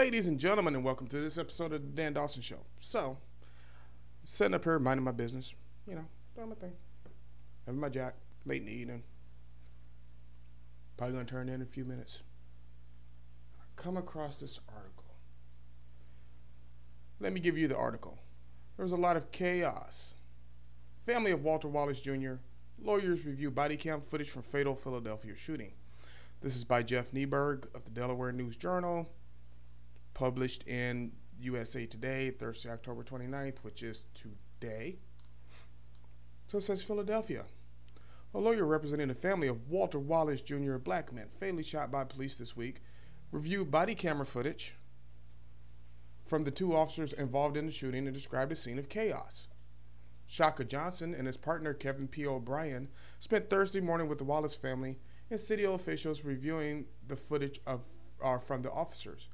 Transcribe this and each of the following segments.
Ladies and gentlemen, and welcome to this episode of the Dan Dawson Show. So, sitting up here, minding my business, doing my thing, having my jack, late in the evening. Probably going to turn in a few minutes. I come across this article. Let me give you the article. There was a lot of chaos. Family of Walter Wallace Jr., lawyers review body cam footage from fatal Philadelphia shooting. This is by Jeff Nieberg of the Delaware News Journal, published in USA Today, Thursday, October 29th, which is today. So it says Philadelphia. A lawyer representing the family of Walter Wallace Jr., a black man fatally shot by police this week, reviewed body camera footage from the two officers involved in the shooting and described a scene of chaos. Shaka Johnson and his partner Kevin P. O'Brien spent Thursday morning with the Wallace family and city officials reviewing the footage from the officers,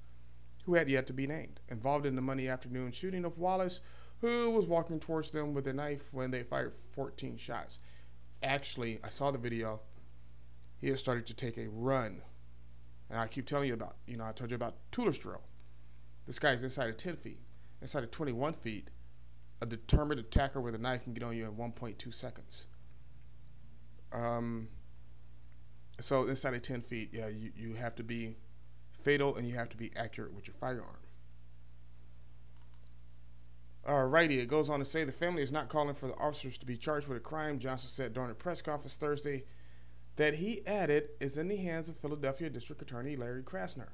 who had yet to be named, involved in the Monday afternoon shooting of Wallace, who was walking towards them with a knife when they fired 14 shots. Actually, I saw the video. He had started to take a run. And I keep telling you about, I told you about Tulish drill. This guy's inside of 10 feet. Inside of 21 feet, a determined attacker with a knife can get on you in 1.2 seconds. So inside of 10 feet, yeah, you have to be fatal and you have to be accurate with your firearm. Alrighty, it goes on to say the family is not calling for the officers to be charged with a crime. Johnson said during a press conference Thursday that he added is in the hands of Philadelphia District Attorney Larry Krasner.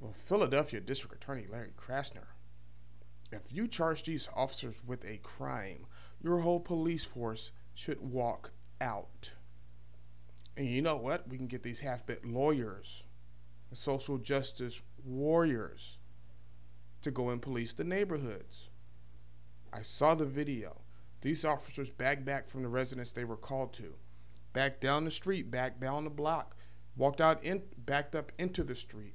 Well, Philadelphia District Attorney Larry Krasner, if you charge these officers with a crime, your whole police force should walk out. And you know what? We can get these half-bit lawyers, the social justice warriors, to go and police the neighborhoods. I saw the video. These officers backed back from the residence they were called to, backed down the street, backed down the block, backed up into the street,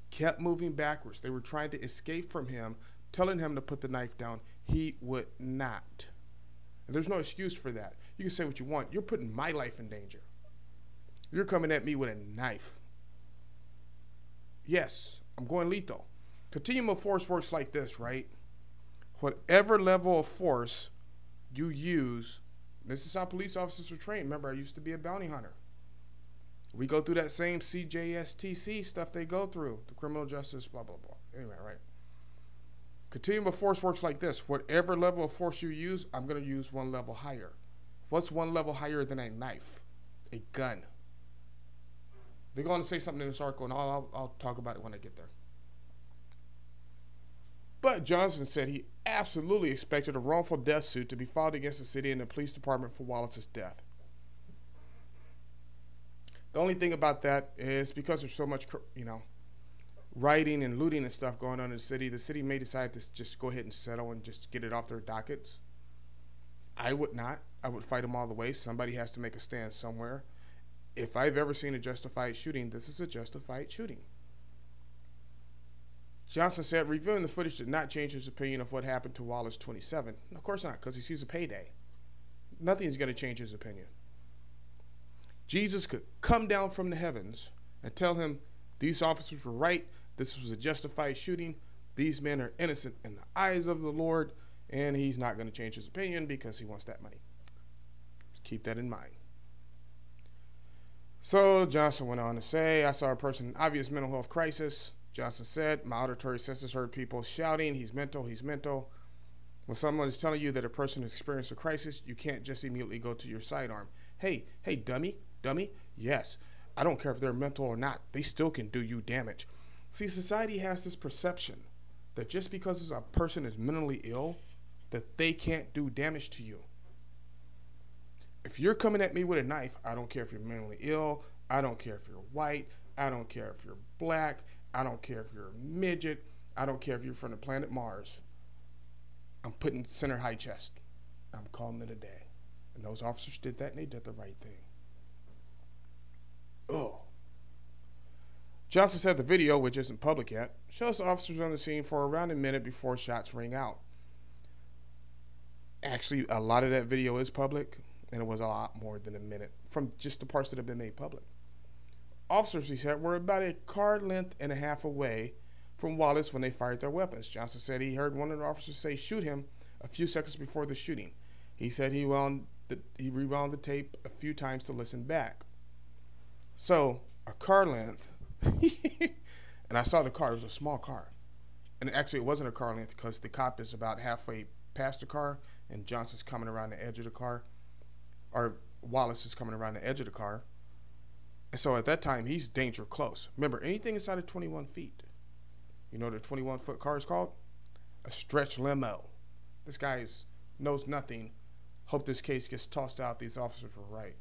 kept moving backwards. They were trying to escape from him, telling him to put the knife down. He would not. And there's no excuse for that. You can say what you want. You're putting my life in danger. You're coming at me with a knife. Yes, I'm going lethal. Continuum of force works like this, right? Whatever level of force you use, this is how police officers are trained. Remember, I used to be a bounty hunter. We go through that same CJSTC stuff they go through, the criminal justice, blah, blah, blah. Anyway, right? Continuum of force works like this. Whatever level of force you use, I'm going to use one level higher. What's one level higher than a knife? A gun. They're going to say something in this article, and I'll talk about it when I get there. But Johnson said he absolutely expected a wrongful death suit to be filed against the city and the police department for Wallace's death. The only thing about that is because there's so much, rioting and looting and stuff going on in the city may decide to just go ahead and settle and just get it off their dockets. I would not. I would fight them all the way. Somebody has to make a stand somewhere. If I've ever seen a justified shooting, this is a justified shooting. Johnson said reviewing the footage did not change his opinion of what happened to Wallace 27. Of course not, because he sees a payday. Nothing's going to change his opinion. Jesus could come down from the heavens and tell him these officers were right, this was a justified shooting, these men are innocent in the eyes of the Lord, and he's not going to change his opinion because he wants that money. Just keep that in mind. So Johnson went on to say, I saw a person in obvious mental health crisis. Johnson said, my auditory senses heard people shouting, he's mental, he's mental. When someone is telling you that a person has experienced a crisis, you can't just immediately go to your sidearm. Hey, dummy, yes. I don't care if they're mental or not. They still can do you damage. See, society has this perception that just because a person is mentally ill, that they can't do damage to you. If you're coming at me with a knife, I don't care if you're mentally ill. I don't care if you're white. I don't care if you're black. I don't care if you're a midget. I don't care if you're from the planet Mars. I'm putting center high chest. I'm calling it a day. And those officers did that, and they did the right thing. Oh. Johnson said the video, which isn't public yet, shows the officers on the scene for around a minute before shots ring out. Actually, a lot of that video is public, and it was a lot more than a minute from just the parts that have been made public. Officers, he said, were about a car length and a half away from Wallace when they fired their weapons. Johnson said he heard one of the officers say, "Shoot him," a few seconds before the shooting. He said he rewound the tape a few times to listen back. So, a car length, and I saw the car, it was a small car. And actually it wasn't a car length because the cop is about halfway past the car and Johnson's coming around the edge of the car, or Wallace is coming around the edge of the car. And so at that time, he's danger close. Remember, anything inside of 21 feet, you know what a 21-foot car is called? A stretch limo. This guy knows nothing. Hope this case gets tossed out. These officers were right.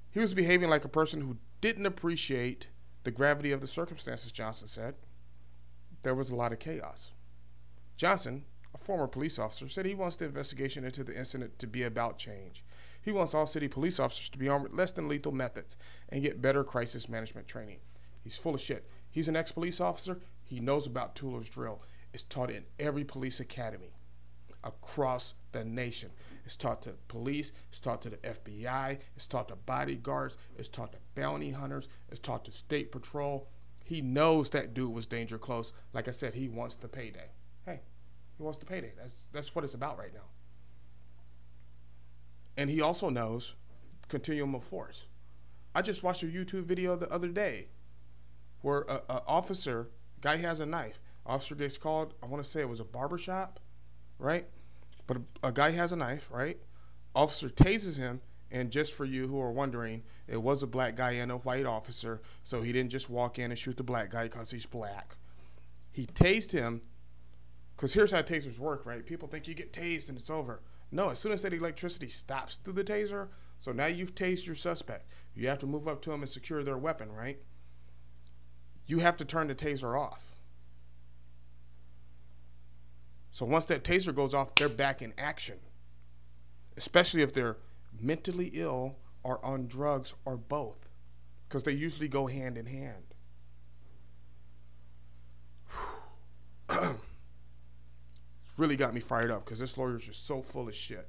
He was behaving like a person who didn't appreciate the gravity of the circumstances, Johnson said. There was a lot of chaos. Johnson, a former police officer, said he wants the investigation into the incident to be about change. He wants all city police officers to be armed with less than lethal methods and get better crisis management training. He's full of shit. He's an ex-police officer. He knows about Tooler's drill. It's taught in every police academy across the nation. It's taught to police. It's taught to the FBI. It's taught to bodyguards. It's taught to bounty hunters. It's taught to state patrol. He knows that dude was danger close. Like I said, he wants the payday. Hey, he wants the payday. That's what it's about right now. And he also knows continuum of force. I just watched a YouTube video the other day where an officer, guy has a knife. Officer gets called, I want to say it was a barbershop, right? But a guy has a knife, right? Officer tases him, and just for you who are wondering, it was a black guy and a white officer, so he didn't just walk in and shoot the black guy because he's black. He tased him, because here's how tasers work, right? People think you get tased and it's over. No, as soon as that electricity stops through the taser, so now you've tased your suspect. You have to move up to them and secure their weapon, right? You have to turn the taser off. So once that taser goes off, they're back in action, especially if they're mentally ill or on drugs or both, because they usually go hand in hand. It's really got me fired up because this lawyer's just so full of shit.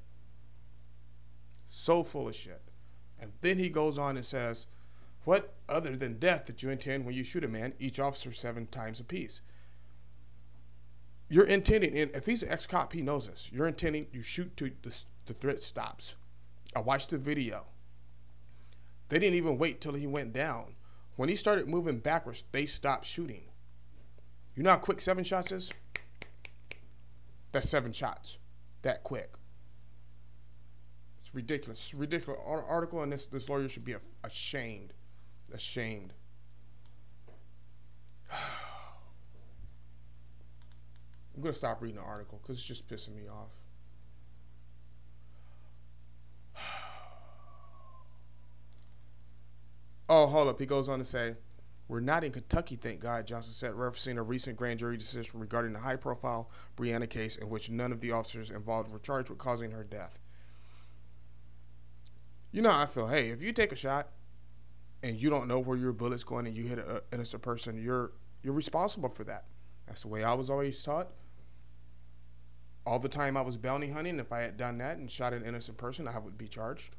So full of shit. And then he goes on and says, "What other than death did you intend when you shoot a man, each officer 7 times apiece?" You're intending, and if he's an ex-cop, he knows this. You're intending, you shoot to the threat stops. I watched the video. They didn't even wait till he went down. When he started moving backwards, they stopped shooting. You know how quick 7 shots is? That's 7 shots. That quick. It's ridiculous. It's a ridiculous article, and this lawyer should be ashamed. Ashamed. I'm going to stop reading the article because it's just pissing me off. Oh, hold up. He goes on to say, "We're not in Kentucky, thank God," Johnson said, referencing a recent grand jury decision regarding the high-profile Breonna case in which none of the officers involved were charged with causing her death. You know how I feel. Hey, if you take a shot and you don't know where your bullet's going and you hit an innocent person, you're responsible for that. That's the way I was always taught. All the time I was bounty hunting, if I had done that and shot an innocent person, I would be charged.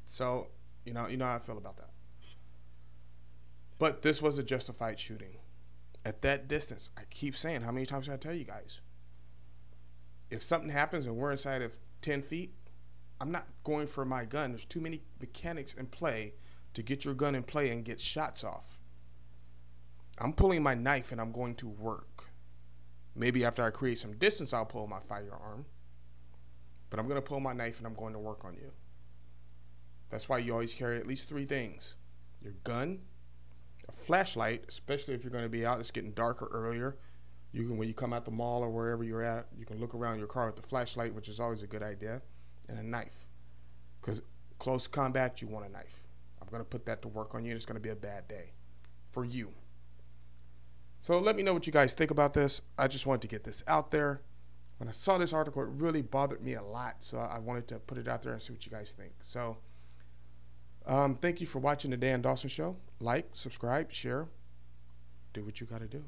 So, you know how I feel about that. But this was a justified shooting. At that distance, I keep saying, how many times did I tell you guys? If something happens and we're inside of 10 feet, I'm not going for my gun. There's too many mechanics in play to get your gun in play and get shots off. I'm pulling my knife and I'm going to work. Maybe after I create some distance, I'll pull my firearm. But I'm going to pull my knife and I'm going to work on you. That's why you always carry at least 3 things. Your gun, a flashlight, especially if you're going to be out, it's getting darker earlier. You can, when you come out the mall or wherever you're at, you can look around your car with the flashlight, which is always a good idea, and a knife. Because close combat, you want a knife. I'm going to put that to work on you, and it's going to be a bad day for you. So let me know what you guys think about this. I just wanted to get this out there. When I saw this article, it really bothered me a lot, so I wanted to put it out there and see what you guys think. So thank you for watching the Dan Dawson Show. Like, subscribe, share, do what you got to do.